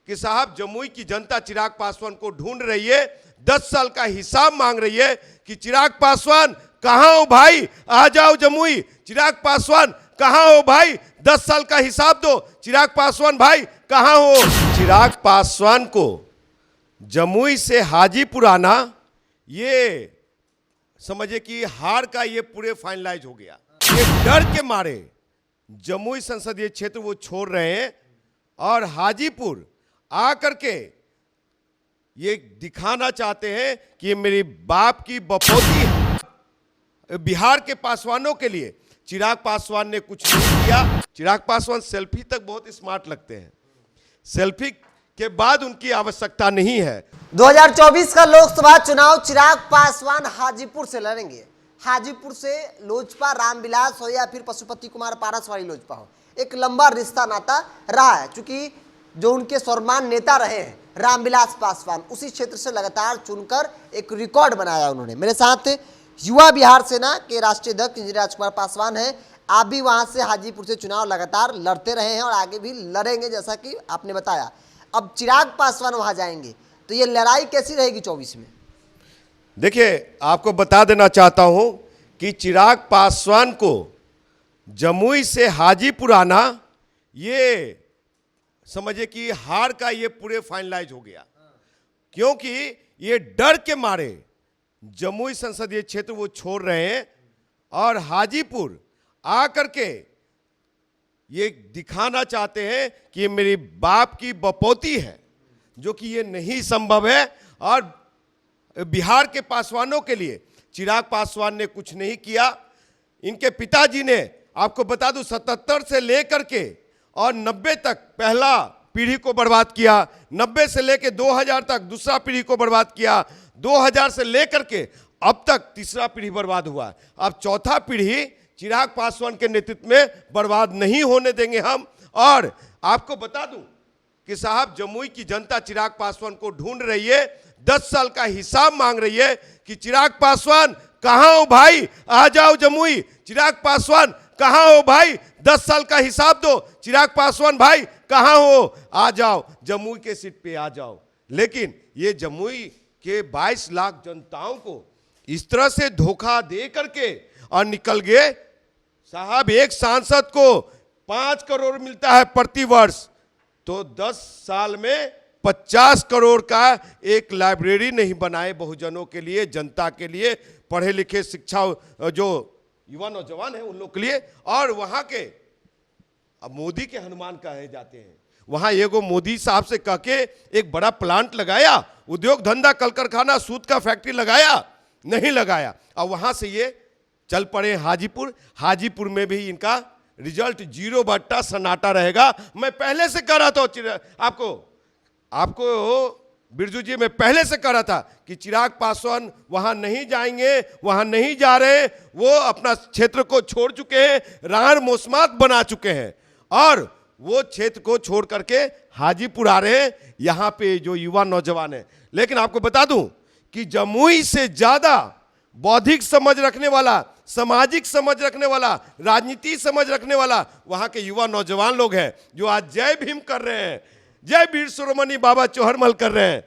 कि साहब जमुई की जनता चिराग पासवान को ढूंढ रही है, 10 साल का हिसाब मांग रही है कि चिराग पासवान कहां हो भाई, आ जाओ जमुई। चिराग पासवान कहां हो भाई, 10 साल का हिसाब दो। चिराग पासवान भाई कहां हो। चिराग पासवान को जमुई से हाजीपुर आना, ये समझिए कि हार का ये पूरे फाइनलाइज हो गया। ये डर के मारे जमुई संसदीय क्षेत्र वो छोड़ रहे हैं और हाजीपुर आकर के ये दिखाना चाहते हैं कि ये मेरी बाप की बपौती है। बिहार के पासवानों के लिए चिराग पासवान ने कुछ नहीं किया। चिराग पासवान सेल्फी तक बहुत स्मार्ट लगते हैं, सेल्फी के बाद उनकी आवश्यकता नहीं है। 2024 का लोकसभा चुनाव चिराग पासवान हाजीपुर से लड़ेंगे। हाजीपुर से लोजपा रामविलास हो या फिर पशुपति कुमार पारस वाली लोजपा हो, एक लंबा रिश्ता नाता रहा है। चूंकि जो उनके सर्वमान्य नेता रहे हैं रामविलास पासवान, उसी क्षेत्र से लगातार चुनकर एक रिकॉर्ड बनाया उन्होंने। मेरे साथ युवा बिहार सेना के राष्ट्रीय अध्यक्ष इंजीनियर राजकुमार पासवान हैं। आप भी वहां से हाजीपुर से चुनाव लगातार लड़ते रहे हैं और आगे भी लड़ेंगे, जैसा कि आपने बताया। अब चिराग पासवान वहां जाएंगे तो ये लड़ाई कैसी रहेगी 24 में? देखिए, आपको बता देना चाहता हूं कि चिराग पासवान को जमुई से हाजीपुर आना, ये समझिए कि हार का ये पूरे फाइनलाइज हो गया। क्योंकि ये डर के मारे जमुई संसदीय क्षेत्र वो छोड़ रहे हैं और हाजीपुर आकर के ये दिखाना चाहते हैं कि ये मेरी बाप की बपौती है, जो कि ये नहीं संभव है। और बिहार के पासवानों के लिए चिराग पासवान ने कुछ नहीं किया। इनके पिताजी ने, आपको बता दूं, 77 से लेकर के और 90 तक पहला पीढ़ी को बर्बाद किया, 90 से लेकर 2000 तक दूसरा पीढ़ी को बर्बाद किया, 2000 से लेकर के अब तक तीसरा पीढ़ी बर्बाद हुआ। अब चौथा पीढ़ी चिराग पासवान के नेतृत्व में बर्बाद नहीं होने देंगे हम। और आपको बता दूं कि साहब जमुई की जनता चिराग पासवान को ढूंढ रही है, 10 साल का हिसाब मांग रही है कि चिराग पासवान कहां हो भाई, आ जाओ जमुई। चिराग पासवान कहां हो भाई, 10 साल का हिसाब दो। चिराग पासवान भाई कहां हो, आ जाओ जमुई के सीट पे आ जाओ। लेकिन ये जमुई के 22 लाख जनताओं को इस तरह से धोखा दे करके और निकल गए। साहब एक सांसद को 5 करोड़ मिलता है प्रति वर्ष, तो 10 साल में 50 करोड़ का एक लाइब्रेरी नहीं बनाए बहुजनों के लिए, जनता के लिए, पढ़े लिखे शिक्षा जो युवा नौजवान है उन लोग के लिए। और वहां के अब मोदी के हनुमान कहे जाते हैं, वहां एगो मोदी साहब से कह के एक बड़ा प्लांट लगाया, उद्योग धंधा कल कारखाना सूत का फैक्ट्री लगाया, नहीं लगाया। और वहां से ये चल पड़े हाजीपुर। हाजीपुर में भी इनका रिजल्ट 0 बट्टा सन्नाटा रहेगा। मैं पहले से कह रहा था आपको बिरजू जी, मैं पहले से कह रहा था कि चिराग पासवान वहां नहीं जाएंगे, वहां नहीं जा रहे। वो अपना क्षेत्र को छोड़ चुके हैं, रार मौसमात बना चुके हैं और वो क्षेत्र को छोड़ करके हाजीपुर आ रहे हैं, यहां पे जो युवा नौजवान है। लेकिन आपको बता दूं कि जमुई से ज्यादा बौद्धिक समझ रखने वाला, सामाजिक समझ रखने वाला, राजनीति समझ रखने वाला वहां के युवा नौजवान लोग हैं, जो आज जय भीम कर रहे हैं, जय वीर शिरोमणि बाबा चौहरमल कर रहे हैं।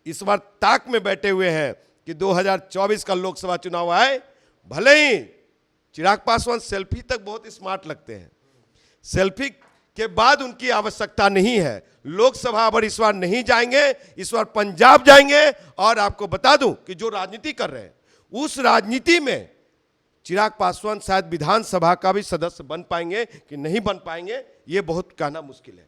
इस बार ताक में बैठे हुए हैं कि 2024 का लोकसभा चुनाव आए। भले ही चिराग पासवान सेल्फी तक बहुत स्मार्ट लगते हैं, सेल्फी के बाद उनकी आवश्यकता नहीं है। लोकसभा अब इस बार नहीं जाएंगे, इस बार पंजाब जाएंगे। और आपको बता दूं कि जो राजनीति कर रहे हैं उस राजनीति में चिराग पासवान शायद विधानसभा का भी सदस्य बन पाएंगे कि नहीं बन पाएंगे, ये बहुत कहना मुश्किल है।